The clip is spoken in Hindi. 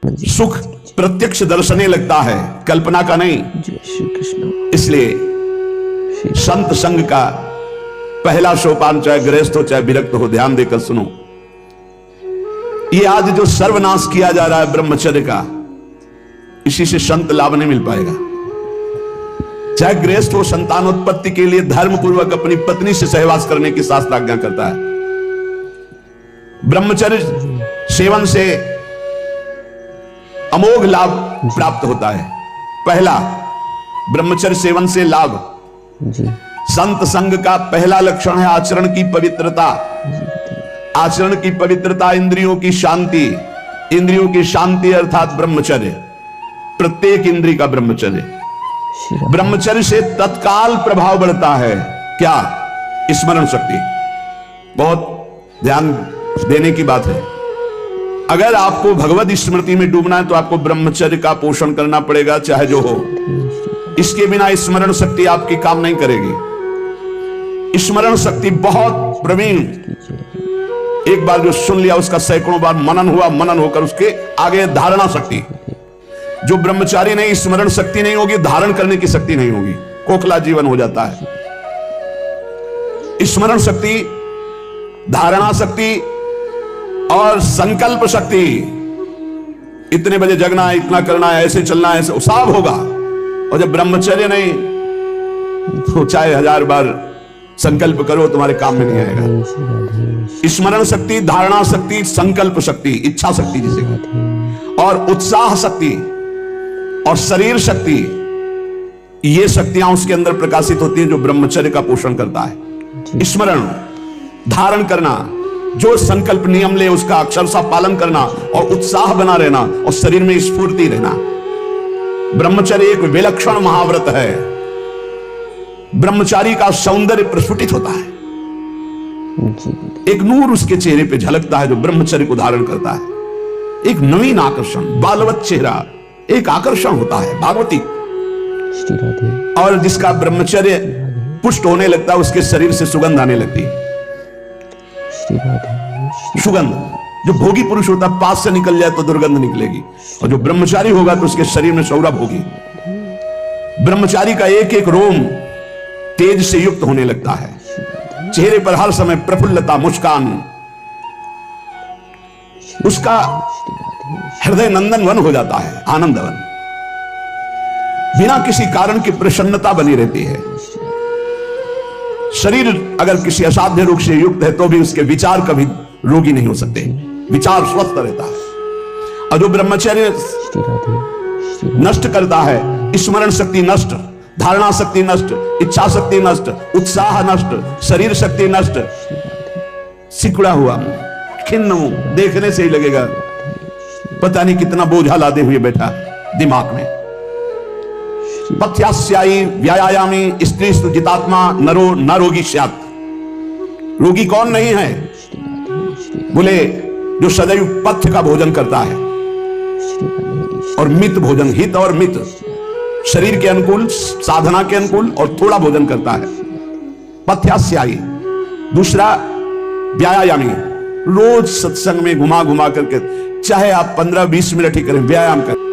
सुख प्रत्यक्ष दर्शने लगता है, कल्पना का नहीं। जय श्री कृष्ण। इसलिए संत संग का पहला सोपान, चाहे गृहस्थ हो चाहे विरक्त हो, ध्यान देकर सुनो। ये आज जो सर्वनाश किया जा रहा है ब्रह्मचर्य का, इसी से संत लाभ नहीं मिल पाएगा। चाहे गृहस्थ हो, संतानोत्पत्ति के लिए धर्म पूर्वक अपनी पत्नी से सहवास करने की शास्त्र आज्ञा करता है। ब्रह्मचर्य सेवन से अमोघ लाभ प्राप्त होता है। पहला, ब्रह्मचर्य सेवन से लाभ जी। संत संग का पहला लक्षण है आचरण की पवित्रता। आचरण की पवित्रता, इंद्रियों की शांति। इंद्रियों की शांति अर्थात ब्रह्मचर्य, प्रत्येक इंद्रिय का ब्रह्मचर्य। ब्रह्मचर्य से तत्काल प्रभाव बढ़ता है। क्या? स्मरण शक्ति। बहुत ध्यान देने की बात है। अगर आपको भगवत स्मृति में डूबना है तो आपको ब्रह्मचर्य का पोषण करना पड़ेगा, चाहे जो हो। इसके बिना स्मरण शक्ति आपकी काम नहीं करेगी। स्मरण शक्ति बहुत प्रवीण, एक बार जो सुन लिया उसका सैकड़ों बार मनन हुआ, मनन होकर उसके आगे धारणा शक्ति। जो ब्रह्मचारी नहीं, स्मरण शक्ति नहीं होगी, धारण करने की शक्ति नहीं होगी, खोखला जीवन हो जाता है। स्मरण शक्ति, धारणा शक्ति और संकल्प शक्ति, इतने बजे जगना है, इतना करना है, ऐसे चलना है, ऐसे सब होगा। और जब ब्रह्मचर्य नहीं तो चाहे 1000 बार संकल्प करो, तुम्हारे काम में नहीं आएगा। स्मरण शक्ति, धारणा शक्ति, संकल्प शक्ति, इच्छा शक्ति जिसे, और उत्साह शक्ति और शरीर शक्ति, ये शक्तियां उसके अंदर प्रकाशित होती हैं जो ब्रह्मचर्य का पोषण करता है। स्मरण, धारण करना, जो संकल्प नियम ले उसका अक्षरशः पालन करना, और उत्साह बना रहना, और शरीर में स्फूर्ति रहना। ब्रह्मचर्य एक विलक्षण महाव्रत है। ब्रह्मचारी का सौंदर्य प्रस्फुटित होता है। एक नूर उसके चेहरे पे झलकता है जो ब्रह्मचर्य को धारण करता है। एक नवीन आकर्षण, बालवत चेहरा, एक आकर्षण होता है भागवती। और जिसका ब्रह्मचर्य पुष्ट होने लगता है, उसके शरीर से सुगंध आने लगती है। सुगंध, जो भोगी पुरुष होता है पास से निकल जाए तो दुर्गंध निकलेगी, और जो ब्रह्मचारी होगा तो उसके शरीर में सौरभ होगी। ब्रह्मचारी का एक एक रोम तेज से युक्त होने लगता है। चेहरे पर हर समय प्रफुल्लता, मुस्कान, उसका हृदय नंदनवन हो जाता है, आनंदवन। बिना किसी कारण की प्रसन्नता बनी रहती है। शरीर अगर किसी असाध्य रोग से युक्त है तो भी उसके विचार कभी रोगी नहीं हो सकते, विचार स्वस्थ रहता है। और जो ब्रह्मचर्य नष्ट करता है, स्मरण शक्ति नष्ट, धारणा शक्ति नष्ट, इच्छा शक्ति नष्ट, उत्साह नष्ट, शरीर शक्ति नष्ट, सिकुड़ा हुआ, खिन्न, देखने से ही लगेगा पता नहीं कितना बोझा लादे हुए बैठा दिमाग में। पथ्यास्यायी व्यायामी स्त्रीस्तु जितात्मा नरो न रोगी स्यात्। रोगी कौन नहीं है? बोले जो सदैव पथ्य का भोजन करता है और मित भोजन, हित और मित, शरीर के अनुकूल, साधना के अनुकूल, और थोड़ा भोजन करता है, पथ्यास्यायी। दूसरा व्यायामी, रोज सत्संग में घुमा घुमा करके, चाहे आप 15-20 मिनट ही करें, व्यायाम करें।